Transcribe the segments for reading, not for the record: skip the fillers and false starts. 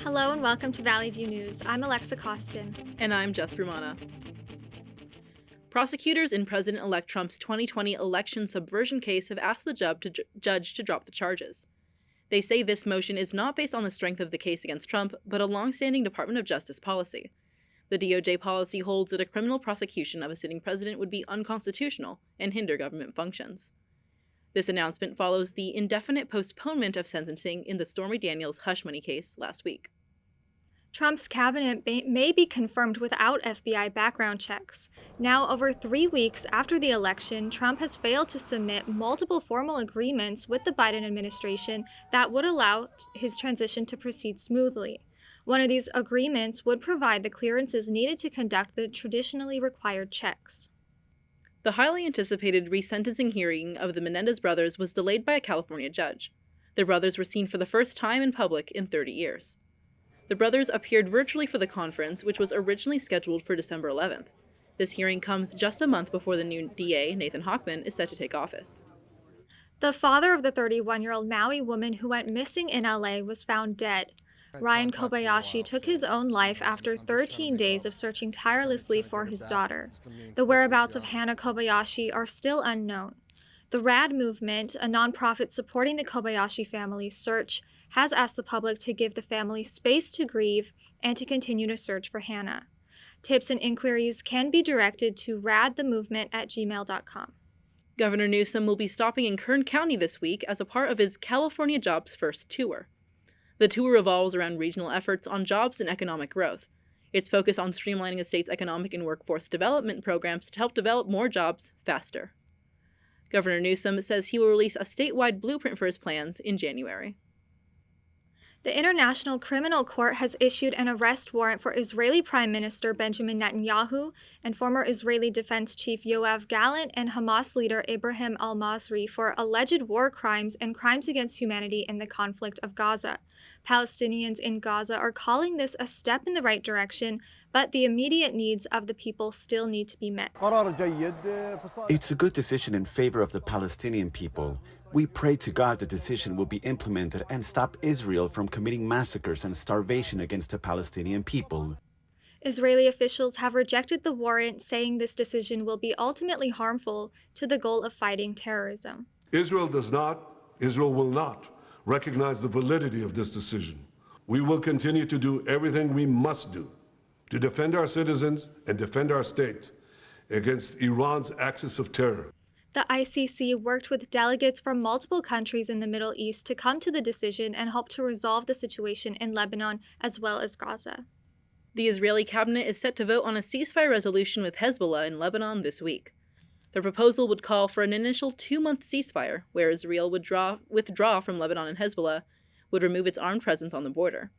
Hello and welcome to Valley View News. I'm Alexa Kosten. And I'm Jess Brumana. Prosecutors in President-elect Trump's 2020 election subversion case have asked the judge to drop the charges. They say this motion is not based on the strength of the case against Trump, but a long-standing Department of Justice policy. The DOJ policy holds that a criminal prosecution of a sitting president would be unconstitutional and hinder government functions. This announcement follows the indefinite postponement of sentencing in the Stormy Daniels hush money case last week. Trump's cabinet may be confirmed without FBI background checks. Now, over 3 weeks after the election, Trump has failed to submit multiple formal agreements with the Biden administration that would allow his transition to proceed smoothly. One of these agreements would provide the clearances needed to conduct the traditionally required checks. The highly anticipated resentencing hearing of the Menendez brothers was delayed by a California judge. The brothers were seen for the first time in public in 30 years. The brothers appeared virtually for the conference, which was originally scheduled for December 11th. This hearing comes just a month before the new DA, Nathan Hochman, is set to take office. The father of the 31-year-old Maui woman who went missing in LA was found dead. Ryan Kobayashi took his own life after 13 days of searching tirelessly for his daughter. The whereabouts of Hannah Kobayashi are still unknown. The RAD movement, a nonprofit supporting the Kobayashi family's search, has asked the public to give the family space to grieve and to continue to search for Hannah. Tips and inquiries can be directed to radthemovement@gmail.com. Governor Newsom will be stopping in Kern County this week as a part of his California Jobs First tour. The tour revolves around regional efforts on jobs and economic growth. It's focused on streamlining the state's economic and workforce development programs to help develop more jobs faster. Governor Newsom says he will release a statewide blueprint for his plans in January. The International Criminal Court has issued an arrest warrant for Israeli Prime Minister Benjamin Netanyahu and former Israeli Defense Chief Yoav Gallant and Hamas leader Ibrahim al-Masri for alleged war crimes and crimes against humanity in the conflict of Gaza. Palestinians in Gaza are calling this a step in the right direction, but the immediate needs of the people still need to be met. It's a good decision in favor of the Palestinian people. We pray to God the decision will be implemented and stop Israel from committing massacres and starvation against the Palestinian people. Israeli officials have rejected the warrant, saying this decision will be ultimately harmful to the goal of fighting terrorism. Israel will not recognize the validity of this decision. We will continue to do everything we must do to defend our citizens and defend our state against Iran's axis of terror. The ICC worked with delegates from multiple countries in the Middle East to come to the decision and help to resolve the situation in Lebanon as well as Gaza. The Israeli cabinet is set to vote on a ceasefire resolution with Hezbollah in Lebanon this week. The proposal would call for an initial 2-month ceasefire, where Israel would withdraw from Lebanon and Hezbollah would remove its armed presence on the border.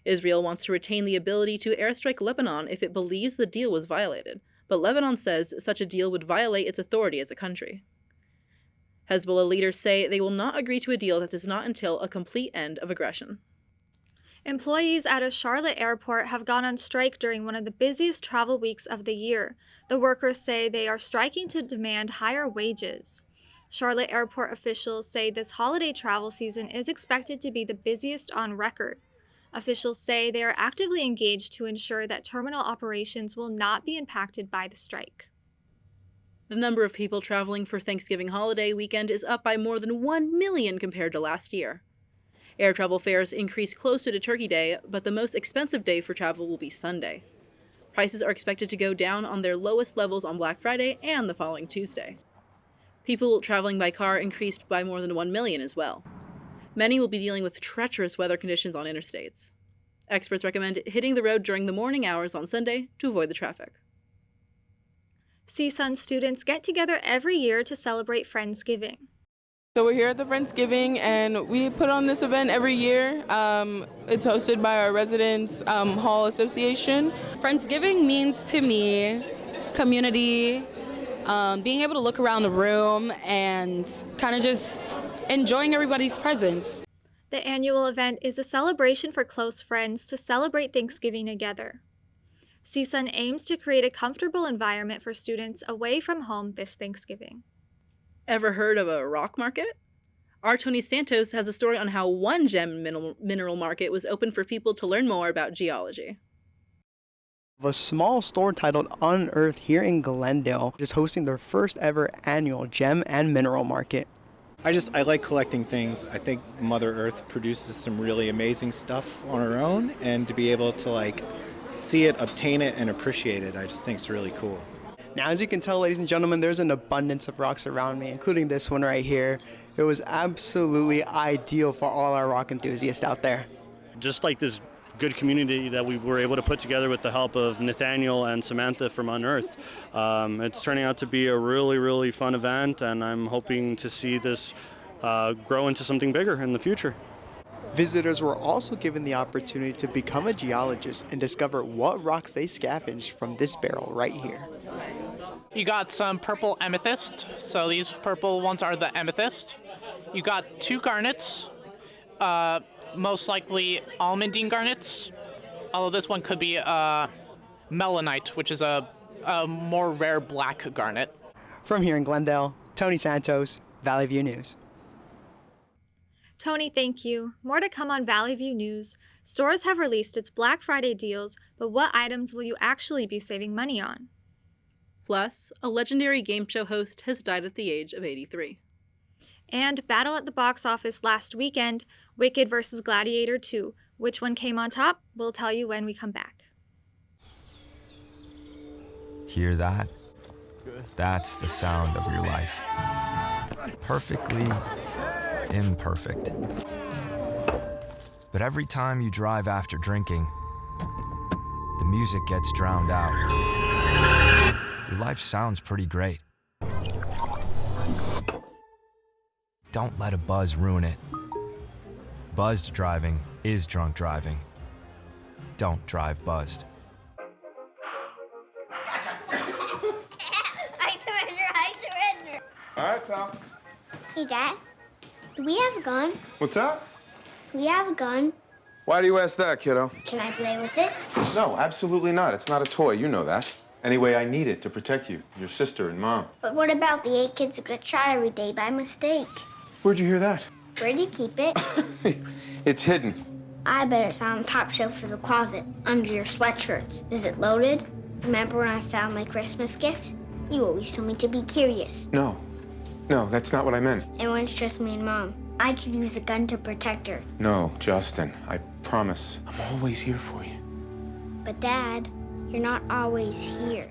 Israel wants to retain the ability to airstrike Lebanon if it believes the deal was violated, but Lebanon says such a deal would violate its authority as a country. Hezbollah leaders say they will not agree to a deal that does not entail a complete end of aggression. Employees at a Charlotte airport have gone on strike during one of the busiest travel weeks of the year. The workers say they are striking to demand higher wages. Charlotte airport officials say this holiday travel season is expected to be the busiest on record. Officials say they are actively engaged to ensure that terminal operations will not be impacted by the strike. The number of people traveling for Thanksgiving holiday weekend is up by more than 1 million compared to last year. Air travel fares increase closer to Turkey Day, but the most expensive day for travel will be Sunday. Prices are expected to go down on their lowest levels on Black Friday and the following Tuesday. People traveling by car increased by more than 1 million as well. Many will be dealing with treacherous weather conditions on interstates. Experts recommend hitting the road during the morning hours on Sunday to avoid the traffic. CSUN students get together every year to celebrate Friendsgiving. So we're here at the Friendsgiving, and we put on this event every year. It's hosted by our Residents Hall Association. Friendsgiving means to me community, being able to look around the room and kind of just enjoying everybody's presence. The annual event is a celebration for close friends to celebrate Thanksgiving together. CSUN aims to create a comfortable environment for students away from home this Thanksgiving. Ever heard of a rock market? Our Tony Santos has a story on how one gem mineral market was open for people to learn more about geology. A small store titled Unearth here in Glendale is hosting their first ever annual gem and mineral market. I like collecting things. I think Mother Earth produces some really amazing stuff on her own, and to be able to see it, obtain it, and appreciate it, I just think it's really cool. Now, as you can tell, ladies and gentlemen, there's an abundance of rocks around me, including this one right here. It was absolutely ideal for all our rock enthusiasts out there. Just like this good community that we were able to put together with the help of Nathaniel and Samantha from Unearth. It's turning out to be a really, really fun event, and I'm hoping to see this grow into something bigger in the future. Visitors were also given the opportunity to become a geologist and discover what rocks they scavenged from this barrel right here. You got some purple amethyst, so these purple ones are the amethyst. You got 2 garnets, most likely almandine garnets, although this one could be melanite, which is a more rare black garnet. From here in Glendale, Tony Santos, Valley View News. Tony, thank you. More to come on Valley View News. Stores have released its Black Friday deals, but what items will you actually be saving money on? Plus, a legendary game show host has died at the age of 83. And battle at the box office last weekend, Wicked vs. Gladiator 2. Which one came on top? We'll tell you when we come back. Hear that? That's the sound of your life. Perfectly imperfect. But every time you drive after drinking, the music gets drowned out. Your life sounds pretty great. Don't let a buzz ruin it. Buzzed driving is drunk driving. Don't drive buzzed. I surrender. All right, pal. Hey, Dad. Do we have a gun? What's that? Do we have a gun? Why do you ask that, kiddo? Can I play with it? No, absolutely not. It's not a toy. You know that. Anyway, I need it to protect you, your sister, and Mom. But what about the 8 kids who get shot every day by mistake? Where'd you hear that? Where do you keep it? It's hidden. I bet it's on the top shelf of the closet, under your sweatshirts. Is it loaded? Remember when I found my Christmas gifts? You always told me to be curious. No, that's not what I meant. And when it's just me and Mom, I could use the gun to protect her. No, Justin, I promise. I'm always here for you. But Dad, you're not always here.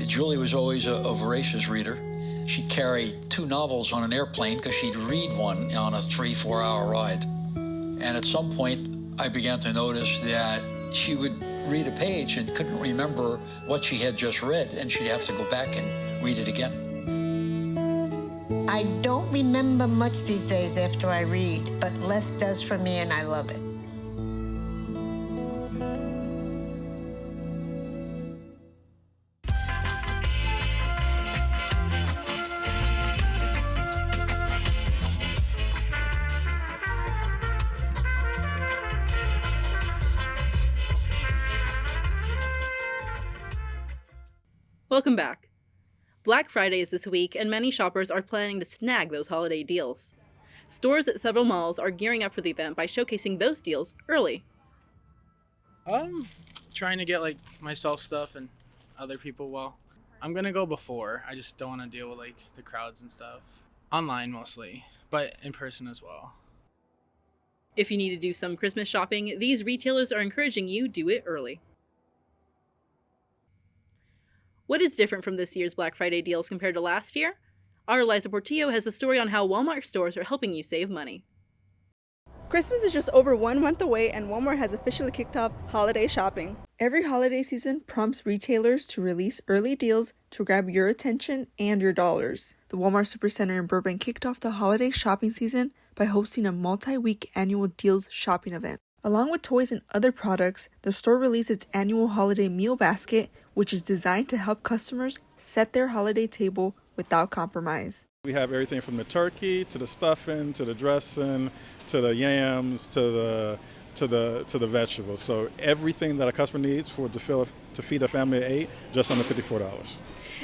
Julie was always a voracious reader. She'd carry 2 novels on an airplane because she'd read one on a 3-4 hour ride. And at some point, I began to notice that she would read a page and couldn't remember what she had just read, and she'd have to go back and read it again. I don't remember much these days after I read, but less does for me, and I love it. Welcome back. Black Friday is this week, and many shoppers are planning to snag those holiday deals. Stores at several malls are gearing up for the event by showcasing those deals early. Trying to get myself stuff and other people. Well, I'm gonna go before. I just don't want to deal with the crowds and stuff. Online mostly, but in person as well. If you need to do some Christmas shopping, these retailers are encouraging you do it early. What is different from this year's Black Friday deals compared to last year? Our Eliza Portillo has a story on how Walmart stores are helping you save money. Christmas is just over 1 month away, and Walmart has officially kicked off holiday shopping. Every holiday season prompts retailers to release early deals to grab your attention and your dollars. The Walmart Supercenter in Burbank kicked off the holiday shopping season by hosting a multi-week annual deals shopping event. Along with toys and other products, the store released its annual holiday meal basket, which is designed to help customers set their holiday table without compromise. We have everything from the turkey to the stuffing to the dressing to the yams to the vegetables. So everything that a customer needs to feed a family of 8, just under $54.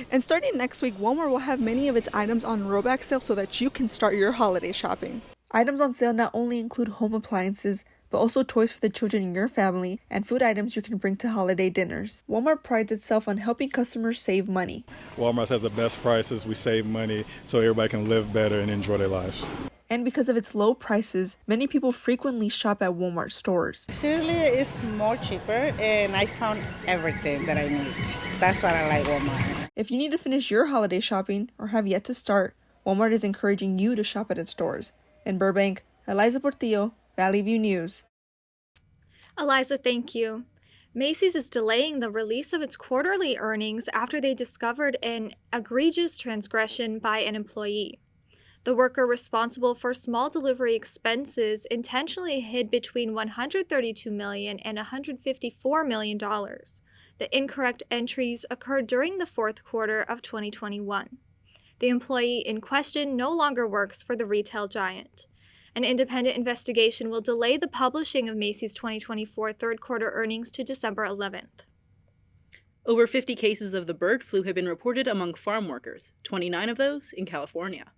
And starting next week, Walmart will have many of its items on rollback sale so that you can start your holiday shopping. Items on sale not only include home appliances, but also toys for the children in your family and food items you can bring to holiday dinners. Walmart prides itself on helping customers save money. Walmart has the best prices, we save money so everybody can live better and enjoy their lives. And because of its low prices, many people frequently shop at Walmart stores. Seriously, it's more cheaper and I found everything that I need. That's why I like Walmart. If you need to finish your holiday shopping or have yet to start, Walmart is encouraging you to shop at its stores. In Burbank, Eliza Portillo, Valley View News. Eliza, thank you. Macy's is delaying the release of its quarterly earnings after they discovered an egregious transgression by an employee. The worker responsible for small delivery expenses intentionally hid between $132 million and $154 million. The incorrect entries occurred during the fourth quarter of 2021. The employee in question no longer works for the retail giant. An independent investigation will delay the publishing of Macy's 2024 third quarter earnings to December 11th. Over 50 cases of the bird flu have been reported among farm workers, 29 of those in California.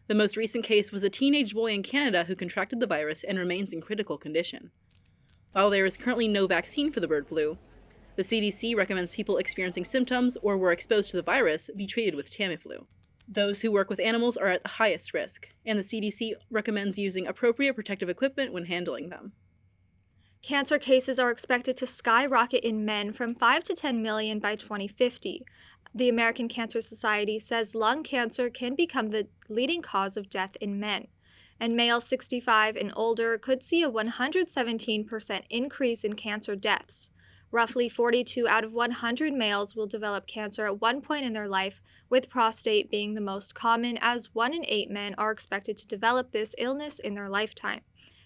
The most recent case was a teenage boy in Canada who contracted the virus and remains in critical condition. While there is currently no vaccine for the bird flu, the CDC recommends people experiencing symptoms or were exposed to the virus be treated with Tamiflu. Those who work with animals are at the highest risk, and the CDC recommends using appropriate protective equipment when handling them. Cancer cases are expected to skyrocket in men from 5 to 10 million by 2050. The American Cancer Society says lung cancer can become the leading cause of death in men, and males 65 and older could see a 117% increase in cancer deaths. Roughly 42 out of 100 males will develop cancer at one point in their life, with prostate being the most common, as 1 in 8 men are expected to develop this illness in their lifetime.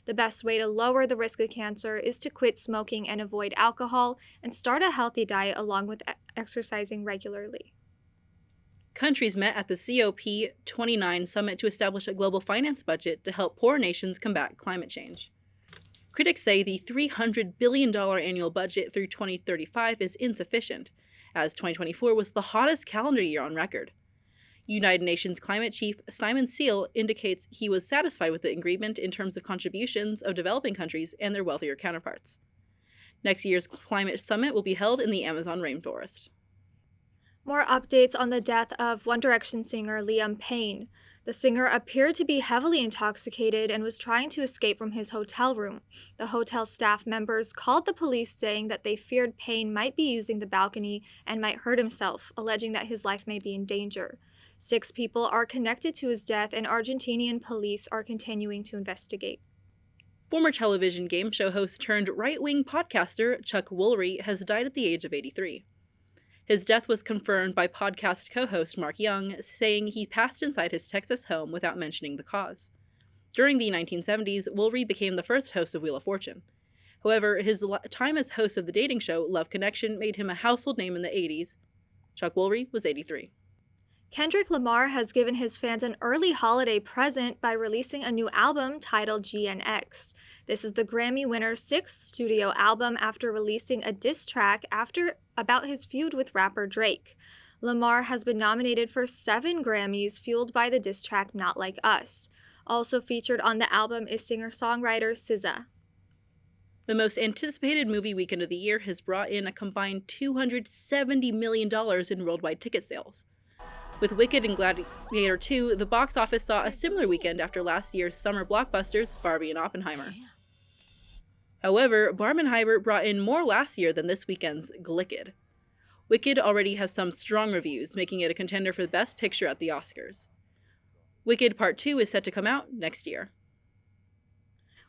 The best way to lower the risk of cancer is to quit smoking and avoid alcohol and start a healthy diet along with exercising regularly. Countries met at the COP29 summit to establish a global finance budget to help poor nations combat climate change. Critics say the $300 billion annual budget through 2035 is insufficient, as 2024 was the hottest calendar year on record. United Nations Climate Chief Simon Seal indicates he was satisfied with the agreement in terms of contributions of developing countries and their wealthier counterparts. Next year's climate summit will be held in the Amazon rainforest. More updates on the death of One Direction singer Liam Payne. The singer appeared to be heavily intoxicated and was trying to escape from his hotel room. The hotel staff members called the police saying that they feared Payne might be using the balcony and might hurt himself, alleging that his life may be in danger. 6 people are connected to his death, and Argentinian police are continuing to investigate. Former television game show host turned right-wing podcaster Chuck Woolery has died at the age of 83. His death was confirmed by podcast co-host Mark Young, saying he passed inside his Texas home without mentioning the cause. During the 1970s, Woolery became the first host of Wheel of Fortune. However, his time as host of the dating show Love Connection made him a household name in the 80s. Chuck Woolery was 83. Kendrick Lamar has given his fans an early holiday present by releasing a new album titled GNX. This is the Grammy winner's 6th studio album after releasing a diss track about his feud with rapper Drake. Lamar has been nominated for 7 Grammys, fueled by the diss track Not Like Us. Also featured on the album is singer-songwriter SZA. The most anticipated movie weekend of the year has brought in a combined $270 million in worldwide ticket sales. With Wicked and Gladiator 2, the box office saw a similar weekend after last year's summer blockbusters, Barbie and Oppenheimer. However, Barbenheimer brought in more last year than this weekend's Glicked. Wicked already has some strong reviews, making it a contender for Best Picture at the Oscars. Wicked Part 2 is set to come out next year.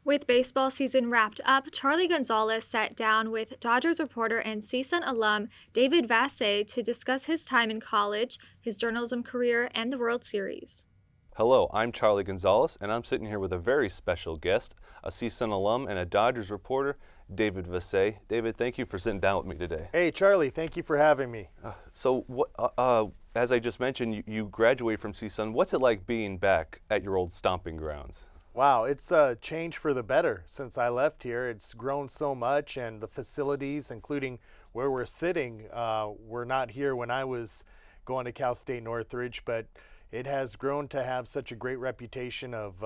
With baseball season wrapped up, Charlie Gonzalez sat down with Dodgers reporter and CSUN alum David Vassay to discuss his time in college, his journalism career, and the World Series. Hello, I'm Charlie Gonzalez, and I'm sitting here with a very special guest, a CSUN alum and a Dodgers reporter, David Vassay. David, thank you for sitting down with me today. Hey, Charlie, thank you for having me. As I just mentioned, you graduated from CSUN. What's it like being back at your old stomping grounds? Wow, it's a change for the better since I left here. It's grown so much, and the facilities, including where we're sitting, were not here when I was going to Cal State Northridge, but it has grown to have such a great reputation of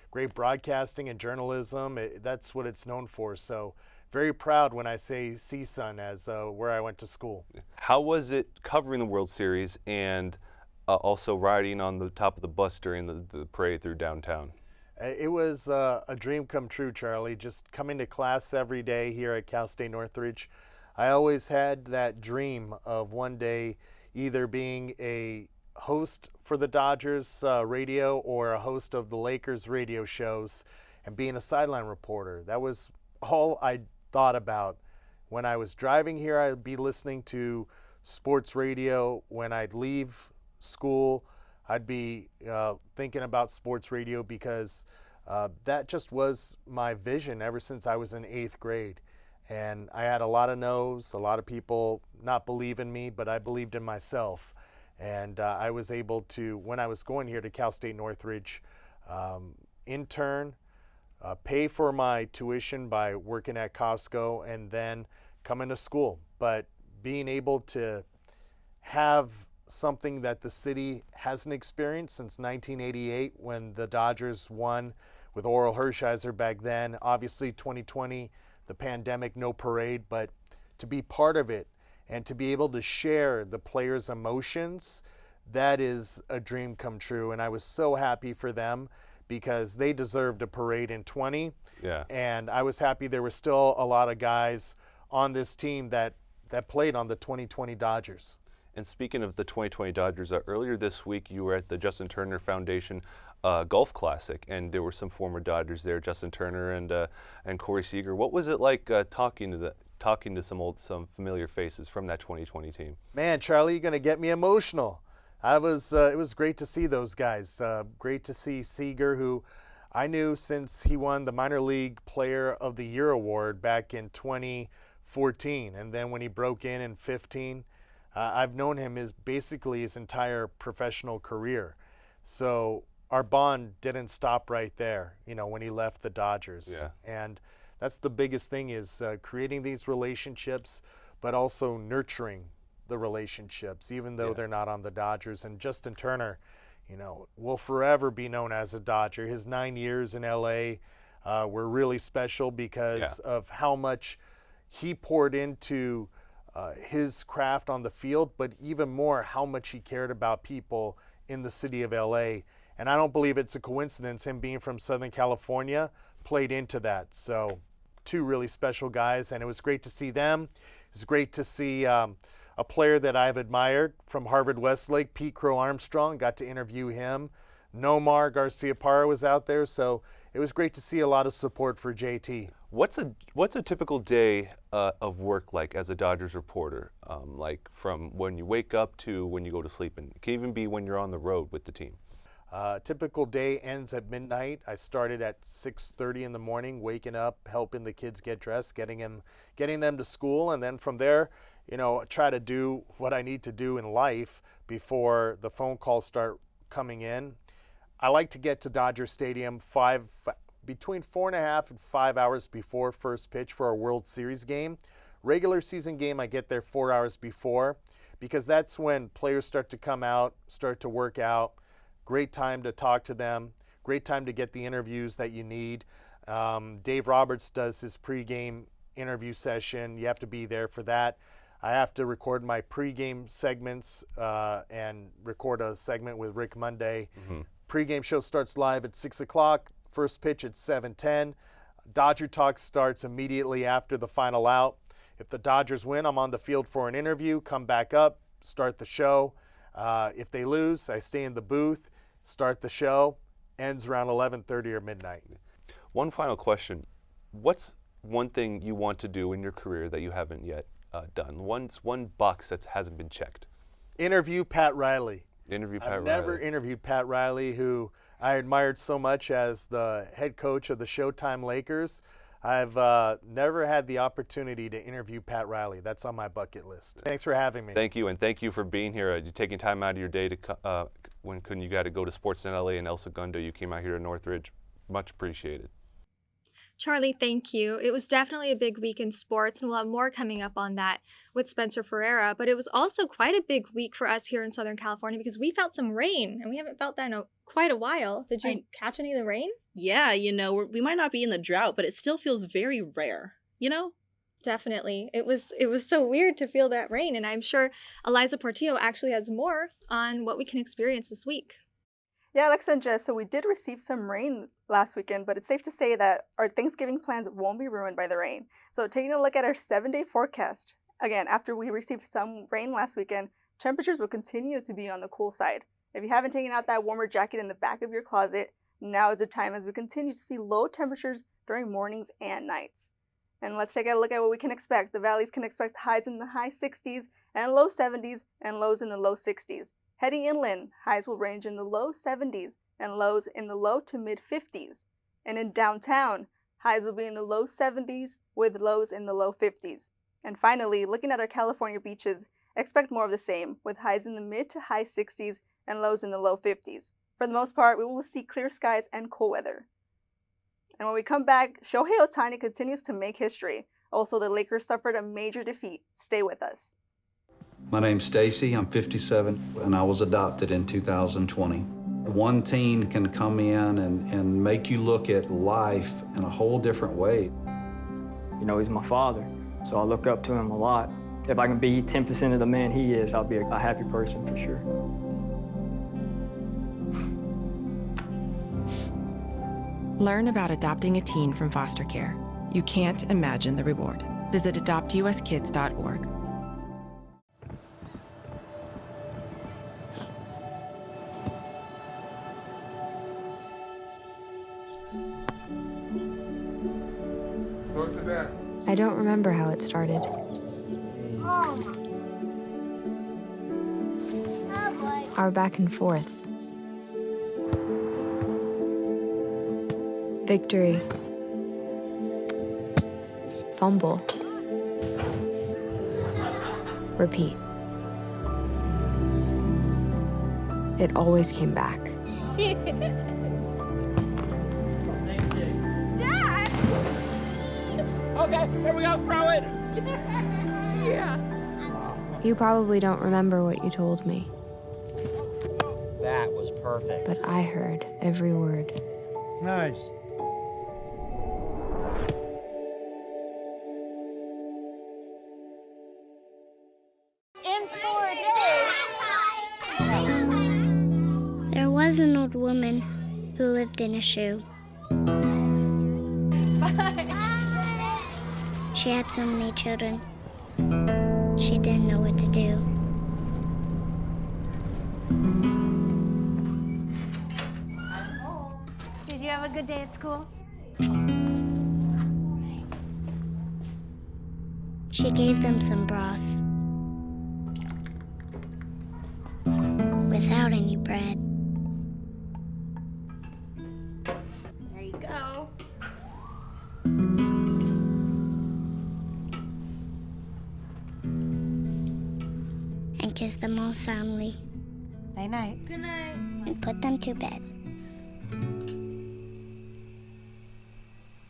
great broadcasting and journalism. That's what it's known for. So very proud when I say CSUN as where I went to school. How was it covering the World Series and also riding on the top of the bus during the parade through downtown? It was a dream come true, Charlie. Just coming to class every day here at Cal State Northridge. I always had that dream of one day either being a host for the Dodgers radio or a host of the Lakers radio shows and being a sideline reporter. That was all I thought about. When I was driving here, I'd be listening to sports radio. When I'd leave school, I'd be thinking about sports radio because that just was my vision ever since I was in 8th grade. And I had a lot of no's, a lot of people not believe in me, but I believed in myself. And I was able to, when I was going here to Cal State Northridge, intern, pay for my tuition by working at Costco, and then come into school. But being able to have something that the city hasn't experienced since 1988 when the Dodgers won with Oral Hershiser back then. Obviously 2020, the pandemic, no parade, but to be part of it and to be able to share the players' emotions, that is a dream come true. And I was so happy for them because they deserved a parade in 20. Yeah. And I was happy there were still a lot of guys on this team that played on the 2020 Dodgers. And speaking of the 2020 Dodgers, earlier this week you were at the Justin Turner Foundation Golf Classic, and there were some former Dodgers there, Justin Turner and Corey Seager. What was it like talking to some familiar faces from that 2020 team? Man, Charlie, you're gonna get me emotional. It was great to see those guys. Great to see Seager, who I knew since he won the Minor League Player of the Year award back in 2014, and then when he broke in 15. I've known him basically his entire professional career. So our bond didn't stop right there, when he left the Dodgers. Yeah. And that's the biggest thing is creating these relationships, but also nurturing the relationships, even though they're not on the Dodgers. And Justin Turner, will forever be known as a Dodger. His 9 years in LA were really special because of how much he poured into his craft on the field, but even more how much he cared about people in the city of LA. And I don't believe it's a coincidence him being from Southern California played into that. So two really special guys, and it was great to see them. It was great to see a player that I've admired from Harvard Westlake, Pete Crow Armstrong, got to interview him. Nomar Garcia-Parra was out there, so it was great to see a lot of support for JT. What's a typical day of work like as a Dodgers reporter, like from when you wake up to when you go to sleep, and it can even be when you're on the road with the team? Typical day ends at midnight. I started at 6:30 in the morning, waking up, helping the kids get dressed, getting them to school, and then from there, try to do what I need to do in life before the phone calls start coming in. I like to get to Dodger Stadium between 4.5 and 5 hours before first pitch for a World Series game. Regular season game, I get there 4 hours before because that's when players start to come out, start to work out. Great time to talk to them. Great time to get the interviews that you need. Dave Roberts does his pregame interview session. You have to be there for that. I have to record my pregame segments and record a segment with Rick Monday. Mm-hmm. Pregame show starts live at 6 o'clock. First pitch at 7:10. Dodger Talk starts immediately after the final out. If the Dodgers win, I'm on the field for an interview, come back up, start the show. If they lose, I stay in the booth, start the show, ends around 11:30 or midnight. One final question. What's one thing you want to do in your career that you haven't yet done? One box that hasn't been checked. Interview Pat Riley. I've never interviewed Pat Riley, who I admired so much as the head coach of the Showtime Lakers. I've never had the opportunity to interview Pat Riley. That's on my bucket list. Thanks for having me. Thank you, and thank you for being here. You taking time out of your day to when you got to go to Sports in LA and El Segundo, you came out here to Northridge. Much appreciated. Charlie, thank you. It was definitely a big week in sports, and we'll have more coming up on that with Spencer Ferreira. But it was also quite a big week for us here in Southern California because we felt some rain, and we haven't felt that in quite a while. Did you catch any of the rain? Yeah, we might not be in the drought, but it still feels very rare, Definitely. It was so weird to feel that rain, and I'm sure Eliza Portillo actually has more on what we can experience this week. Yeah, Alexa and Jess, so we did receive some rain last weekend, but it's safe to say that our Thanksgiving plans won't be ruined by the rain. So taking a look at our 7-day forecast, again, after we received some rain last weekend, temperatures will continue to be on the cool side. If you haven't taken out that warmer jacket in the back of your closet, now is the time as we continue to see low temperatures during mornings and nights. And let's take a look at what we can expect. The valleys can expect highs in the high 60s and low 70s and lows in the low 60s. Heading inland, highs will range in the low 70s and lows in the low to mid 50s. And in downtown, highs will be in the low 70s with lows in the low 50s. And finally, looking at our California beaches, expect more of the same, with highs in the mid to high 60s and lows in the low 50s. For the most part, we will see clear skies and cool weather. And when we come back, Shohei Ohtani continues to make history. Also, the Lakers suffered a major defeat. Stay with us. My name's Stacy, I'm 57, and I was adopted in 2020. One teen can come in and make you look at life in a whole different way. He's my father, so I look up to him a lot. If I can be 10% of the man he is, I'll be a happy person for sure. Learn about adopting a teen from foster care. You can't imagine the reward. Visit adoptuskids.org. I don't remember how it started. Our back and forth. Victory. Fumble. Repeat. It always came back. Dad! Okay, here we go, throw it! Yeah. You probably don't remember what you told me, That was perfect. but I heard every word. Nice. In 4 days. There was an old woman who lived in a shoe. She had so many children. She didn't know what to do. Did you have a good day at school? She gave them some broth without any bread. There you go. And kissed them all soundly. Night night. Good night. And put them to bed.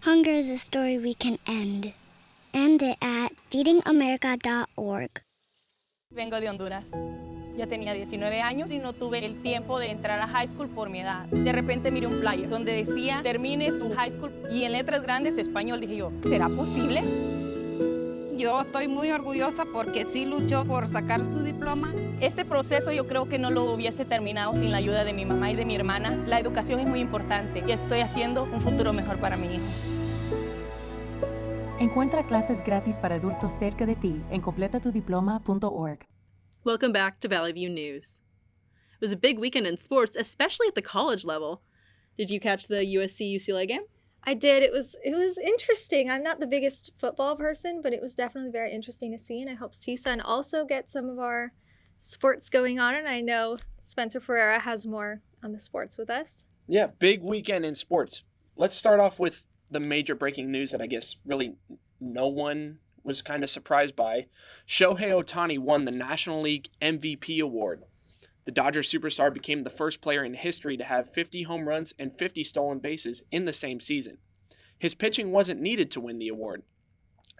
Hunger is a story we can end. End it at feedingamerica.org. Vengo de Honduras. Ya tenía 19 años y no tuve el tiempo de entrar a high school por mi edad. De repente miré un flyer donde decía, termine su high school, y en letras grandes español. Dije yo, ¿será posible? Yo estoy muy orgullosa porque sí luchó por sacar su diploma. Este proceso yo creo que no lo hubiese terminado sin la ayuda de mi mamá y de mi hermana. La educación es muy importante y estoy haciendo un futuro mejor para mi hijo. Encuentra clases gratis para adultos cerca de ti en completatudiploma.org. Welcome back to Valley View News. It was a big weekend in sports, especially at the college level. Did you catch the USC-UCLA game? I did. It was interesting. I'm not the biggest football person, but it was definitely very interesting to see, and I hope CSUN also gets some of our sports going on, and I know Spencer Ferreira has more on the sports with us. Yeah, big weekend in sports. Let's start off with the major breaking news that I guess really no one was kind of surprised by, Shohei Ohtani won the National League MVP award. The Dodgers superstar became the first player in history to have 50 home runs and 50 stolen bases in the same season. His pitching wasn't needed to win the award.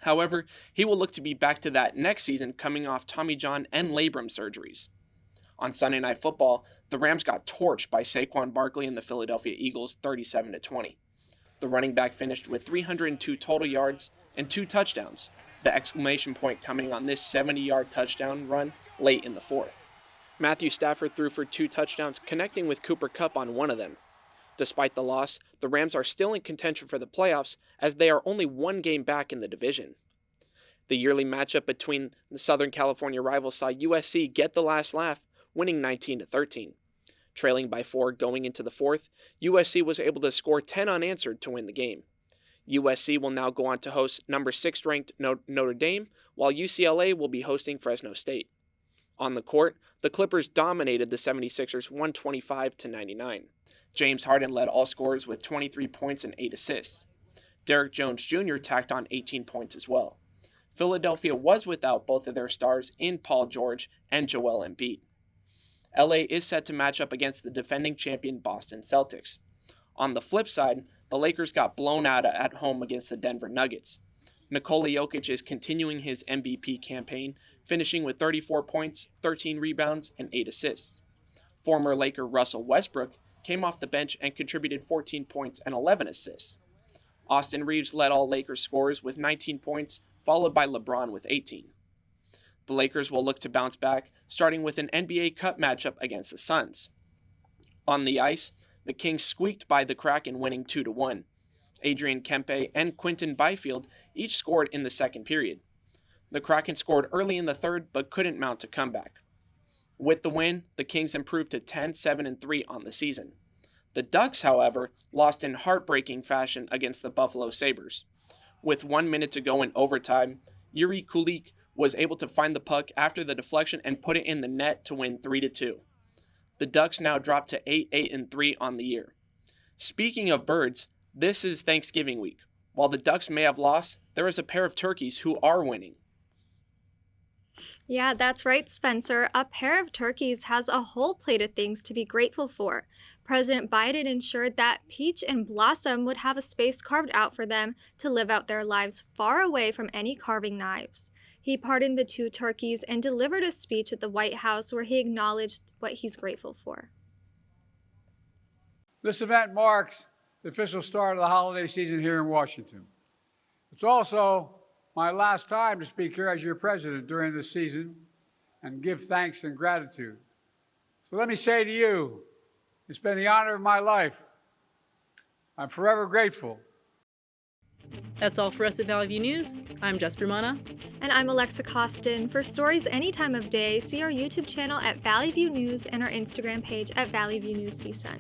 However, he will look to be back to that next season coming off Tommy John and labrum surgeries. On Sunday Night Football, the Rams got torched by Saquon Barkley and the Philadelphia Eagles 37-20. The running back finished with 302 total yards and 2 touchdowns, the exclamation point coming on this 70-yard touchdown run late in the fourth. Matthew Stafford threw for 2 touchdowns, connecting with Cooper Kupp on one of them. Despite the loss, the Rams are still in contention for the playoffs as they are only 1 game back in the division. The yearly matchup between the Southern California rivals saw USC get the last laugh, winning 19-13. Trailing by 4 going into the fourth, USC was able to score 10 unanswered to win the game. USC will now go on to host number 6 ranked Notre Dame, while UCLA will be hosting Fresno State. On the court, the Clippers dominated the 76ers 125-99. James Harden led all scorers with 23 points and 8 assists. Derrick Jones Jr. tacked on 18 points as well. Philadelphia was without both of their stars in Paul George and Joel Embiid. LA is set to match up against the defending champion Boston Celtics. On the flip side, the Lakers got blown out at home against the Denver Nuggets. Nikola Jokic is continuing his MVP campaign, finishing with 34 points, 13 rebounds, and 8 assists. Former Laker Russell Westbrook came off the bench and contributed 14 points and 11 assists. Austin Reeves led all Lakers scorers with 19 points, followed by LeBron with 18. The Lakers will look to bounce back, starting with an NBA Cup matchup against the Suns. On the ice, the Kings squeaked by the Kraken, winning 2-1. Adrian Kempe and Quinton Byfield each scored in the second period. The Kraken scored early in the third, but couldn't mount a comeback. With the win, the Kings improved to 10-7-3 on the season. The Ducks, however, lost in heartbreaking fashion against the Buffalo Sabres. With 1 minute to go in overtime, Yuri Kulik was able to find the puck after the deflection and put it in the net to win 3-2. The Ducks now drop to 8-3 on the year. Speaking of birds, this is Thanksgiving week. While the Ducks may have lost, there is a pair of turkeys who are winning. Yeah, that's right, Spencer. A pair of turkeys has a whole plate of things to be grateful for. President Biden ensured that Peach and Blossom would have a space carved out for them to live out their lives far away from any carving knives. He pardoned the 2 turkeys and delivered a speech at the White House where he acknowledged what he's grateful for. This event marks the official start of the holiday season here in Washington. It's also my last time to speak here as your president during this season and give thanks and gratitude. So let me say to you, it's been the honor of my life. I'm forever grateful. That's all for us at Valley View News. I'm Jess Brumana. And I'm Alexa Kosten. For stories any time of day, see our YouTube channel at Valley View News and our Instagram page at Valley View News CSUN.